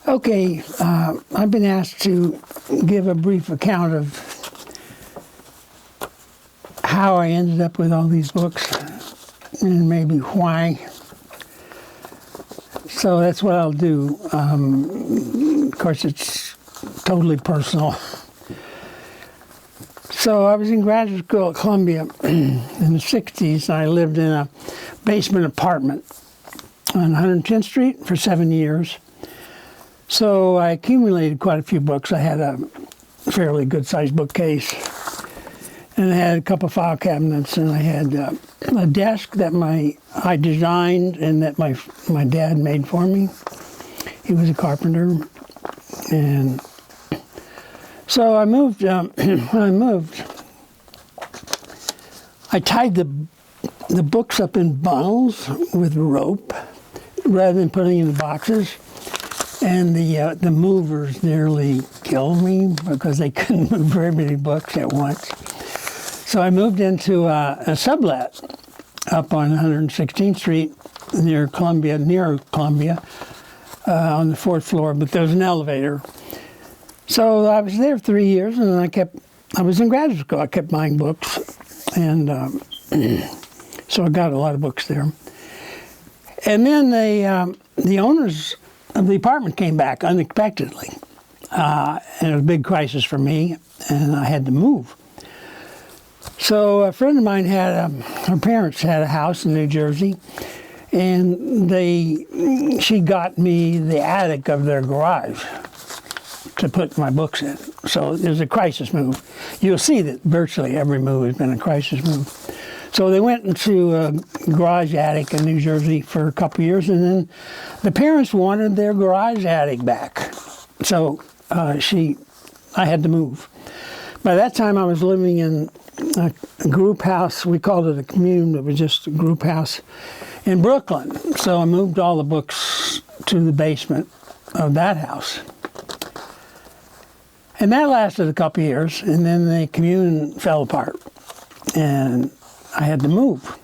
Okay, I've been asked to give a brief account of how I ended up with all these books and maybe why. So that's what I'll do. Of course, it's totally personal. So I was in graduate school at Columbia in the 60s, and I lived in a basement apartment on 110th Street for 7 years. So I accumulated quite a few books. I had a fairly good-sized bookcase, and I had a couple of file cabinets, and I had a desk that I designed and that my dad made for me. He was a carpenter, and so I moved. When I moved, I tied the books up in bundles with rope rather than putting in the boxes. And the movers nearly killed me because they couldn't move very many books at once. So I moved into a sublet up on 116th Street near Columbia, on the fourth floor, but there was an elevator. So I was there 3 years, and I was in graduate school. I kept buying books, and so I got a lot of books there. And then the owners of the apartment came back unexpectedly, and it was a big crisis for me, and I had to move. So a friend of mine her parents had a house in New Jersey, and she got me the attic of their garage to put my books in. So it was a crisis move. You'll see that virtually every move has been a crisis move. So they went into a garage attic in New Jersey for a couple of years, and then the parents wanted their garage attic back. So I had to move. By that time, I was living in a group house. We called it a commune. It was just a group house in Brooklyn. So I moved all the books to the basement of that house. And that lasted a couple of years, and then the commune fell apart, and I had to move.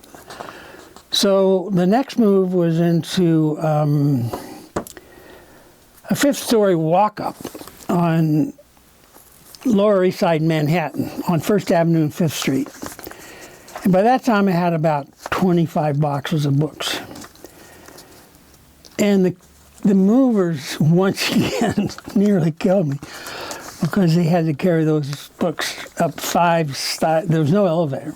So the next move was into a fifth-story walk-up on Lower East Side Manhattan, on First Avenue and Fifth Street. And by that time, I had about 25 boxes of books. And the movers, once again, nearly killed me, because they had to carry those books up there was no elevator,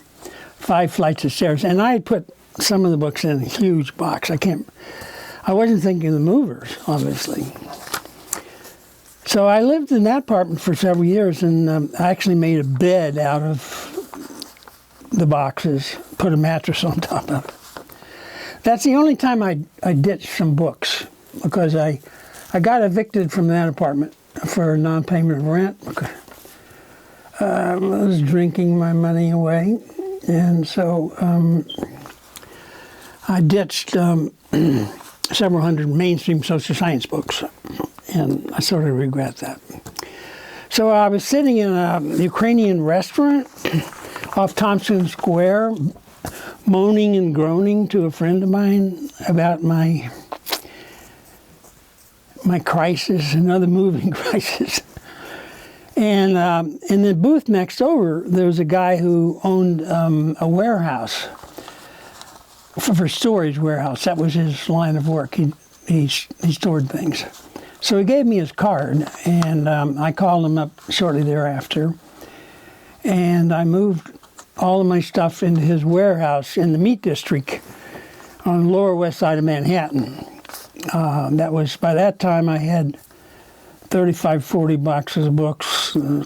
5 flights of stairs. And I had put some of the books in a huge box. I wasn't thinking of the movers, obviously. So I lived in that apartment for several years, and I actually made a bed out of the boxes, put a mattress on top of it. That's the only time I ditched some books, because I got evicted from that apartment for non-payment of rent. I was drinking my money away, and so I ditched several hundred mainstream social science books, and I sort of regret that. So I was sitting in a Ukrainian restaurant off Thompson Square, moaning and groaning to a friend of mine about my crisis, another moving crisis. And in the booth next over, there was a guy who owned a warehouse, for storage warehouse. That was his line of work. He stored things. So he gave me his card, and I called him up shortly thereafter. And I moved all of my stuff into his warehouse in the Meat District on the Lower West Side of Manhattan. By that time, I had 35, 40 boxes of books, 2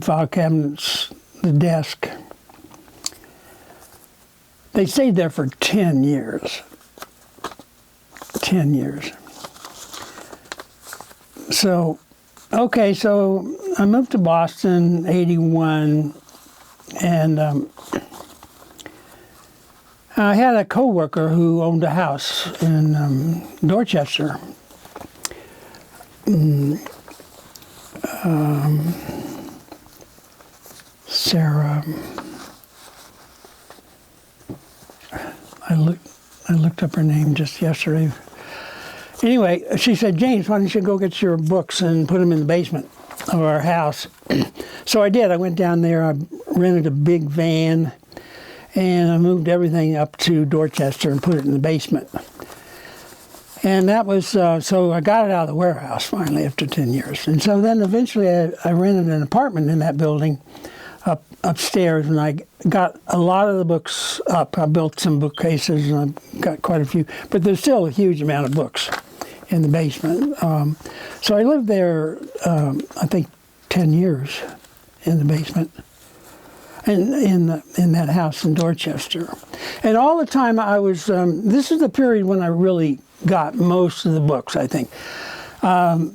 file cabinets, the desk. They stayed there for 10 years. 10 years. So I moved to Boston, 81, and I had a coworker who owned a house in Dorchester. Sarah. I looked up her name just yesterday. Anyway, she said, James, why don't you go get your books and put them in the basement of our house? So I did. I went down there. I rented a big van, and I moved everything up to Dorchester and put it in the basement. And that was, so I got it out of the warehouse finally after 10 years. And so then eventually I rented an apartment in that building upstairs, and I got a lot of the books up. I built some bookcases, and I got quite a few. But there's still a huge amount of books in the basement. So I lived there, I think, 10 years in the basement. In that house in Dorchester. And all the time I was, this is the period when I really got most of the books, I think. All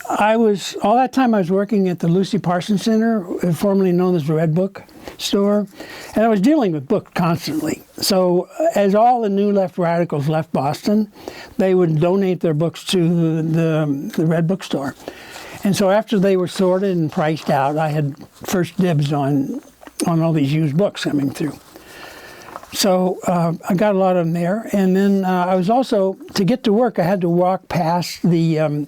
that time I was working at the Lucy Parsons Center, formerly known as the Red Book Store, and I was dealing with books constantly. So as all the New Left radicals left Boston, they would donate their books to the Red Book Store. And so after they were sorted and priced out, I had first dibs on all these used books coming through. So I got a lot of them there. And then I was also, to get to work, I had to walk past the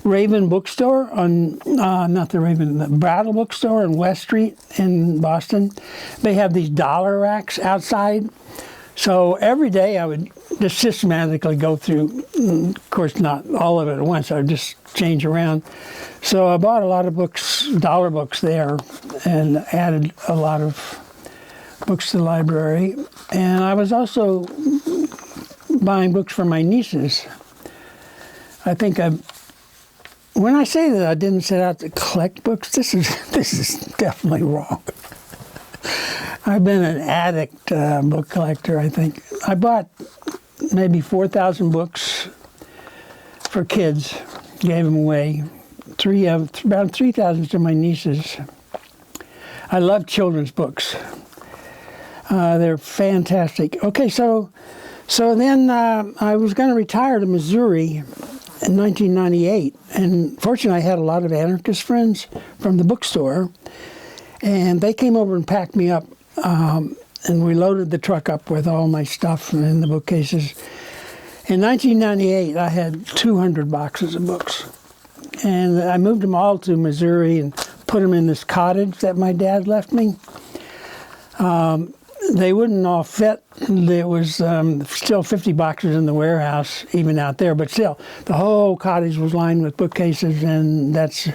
Raven bookstore on, the Brattle bookstore on West Street in Boston. They have these dollar racks outside. So every day I would just systematically go through, of course not all of it at once, I would just change around. So I bought a lot of books, dollar books there, and added a lot of books to the library. And I was also buying books for my nieces. I think when I say that I didn't set out to collect books, this is definitely wrong. I've been an addict book collector, I think. I bought maybe 4,000 books for kids, gave them away. About 3,000 to my nieces. I love children's books. They're fantastic. Okay, so then I was going to retire to Missouri in 1998, and fortunately I had a lot of anarchist friends from the bookstore, and they came over and packed me up, and we loaded the truck up with all my stuff and in the bookcases. In 1998, I had 200 boxes of books, and I moved them all to Missouri and put them in this cottage that my dad left me. They wouldn't all fit. There was still 50 boxes in the warehouse, even out there, but still, the whole cottage was lined with bookcases, and that's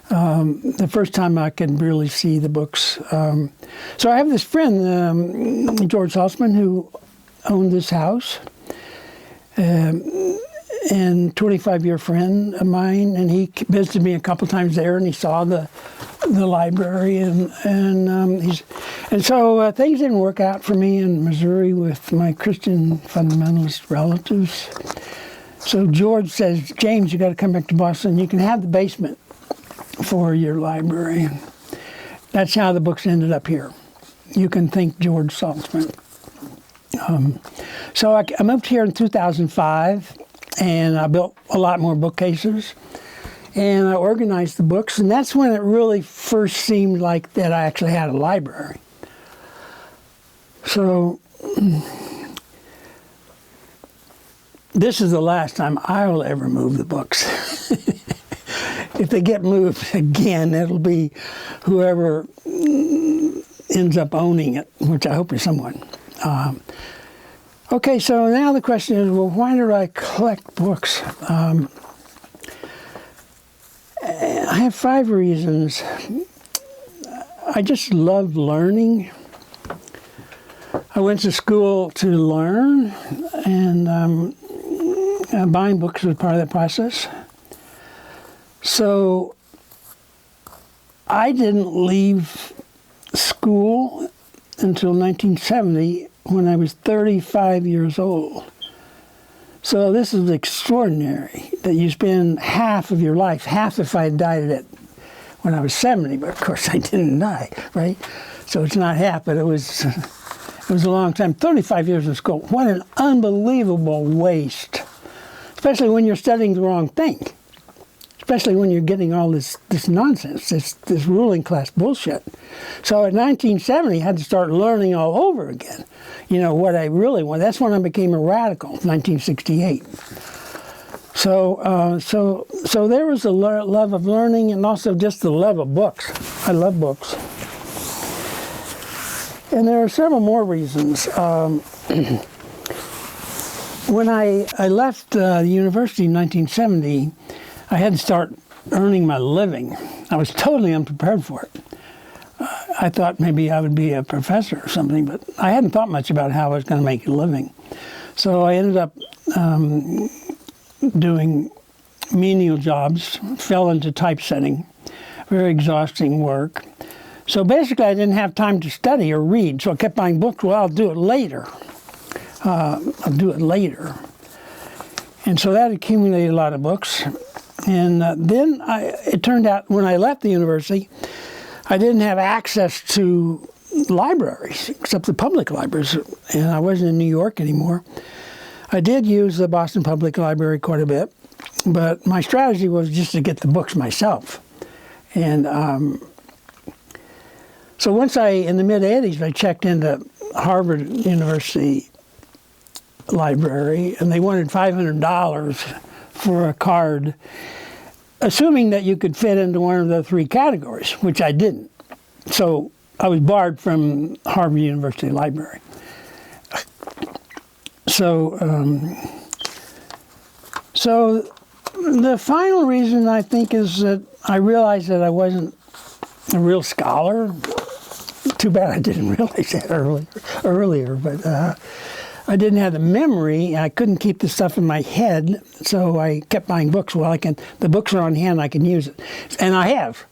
the first time I could really see the books. So I have this friend, George Saltzman, who owned this house, and 25-year friend of mine, and he visited me a couple times there, and he saw the library, and so things didn't work out for me in Missouri with my Christian fundamentalist relatives. So George says, James, you got to come back to Boston. You can have the basement for your library. And that's how the books ended up here. You can thank George Saltzman. So I moved here in 2005, and I built a lot more bookcases, and I organized the books, and that's when it really first seemed like that I actually had a library. So this is the last time I will ever move the books. If they get moved again, it'll be whoever ends up owning it, which I hope is someone. Okay, so now the question is, well, why do I collect books? I have 5 reasons. I just love learning. I went to school to learn, and buying books was part of that process. So I didn't leave school until 1970, when I was 35 years old. So this is extraordinary that you spend half of your life, half if I died at when I was 70, but of course I didn't die, right? So it's not half, but it was a long time. 35 years in school. What an unbelievable waste, especially when you're studying the wrong thing. Especially when you're getting all this nonsense, this ruling class bullshit. So in 1970, I had to start learning all over again. You know, what I really want. That's when I became a radical, 1968. So there was a love of learning and also just the love of books. I love books. And there are several more reasons. When I left the university in 1970, I had to start earning my living. I was totally unprepared for it. I thought maybe I would be a professor or something, but I hadn't thought much about how I was going to make a living. So I ended up doing menial jobs, fell into typesetting, very exhausting work. So basically I didn't have time to study or read, so I kept buying books. Well, I'll do it later. I'll do it later. And so that accumulated a lot of books. And then it turned out when I left the university, I didn't have access to libraries, except the public libraries, and I wasn't in New York anymore. I did use the Boston Public Library quite a bit, but my strategy was just to get the books myself. And so once in the mid-'80s, I checked into Harvard University Library, and they wanted $500 for a card, assuming that you could fit into one of the three categories, which I didn't. So I was barred from Harvard University Library. So the final reason, I think, is that I realized that I wasn't a real scholar. Too bad I didn't realize that earlier, but I didn't have the memory. I couldn't keep the stuff in my head, so I kept buying books. Well, the books are on hand, I can use it. And I have.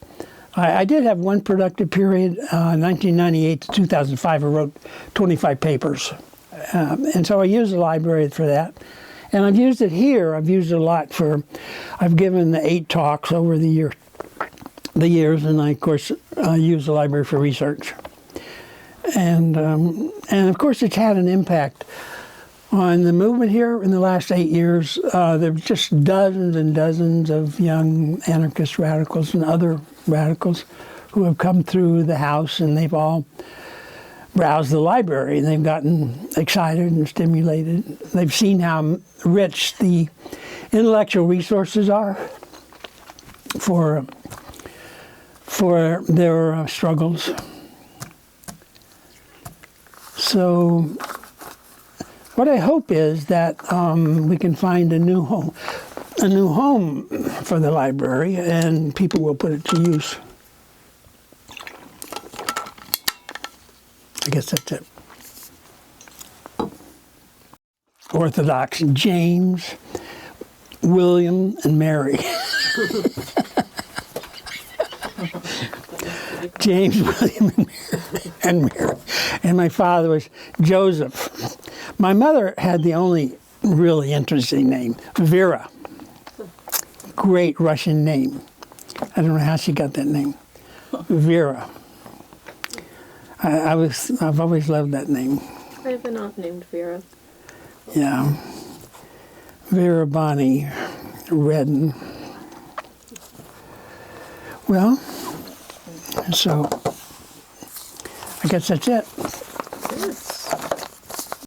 I did have one productive period, 1998 to 2005. I wrote 25 papers. And so I used the library for that. And I've used it here. I've used it a lot I've given the 8 talks over the years, and I, of course, use the library for research. And of course, it's had an impact on the movement here in the last 8 years. There are just dozens and dozens of young anarchist radicals and other radicals who have come through the house, and they've all browsed the library, and they've gotten excited and stimulated. They've seen how rich the intellectual resources are for their struggles. So what I hope is that we can find a new home for the library, and people will put it to use. I guess that's it. Orthodox James, William, and Mary. James, William, and Mary. And my father was Joseph. My mother had the only really interesting name, Vera. Great Russian name. I don't know how she got that name. Vera. I've always loved that name. I have an aunt named Vera. Yeah. Vera Bonnie Redden. Well, so I guess that's it.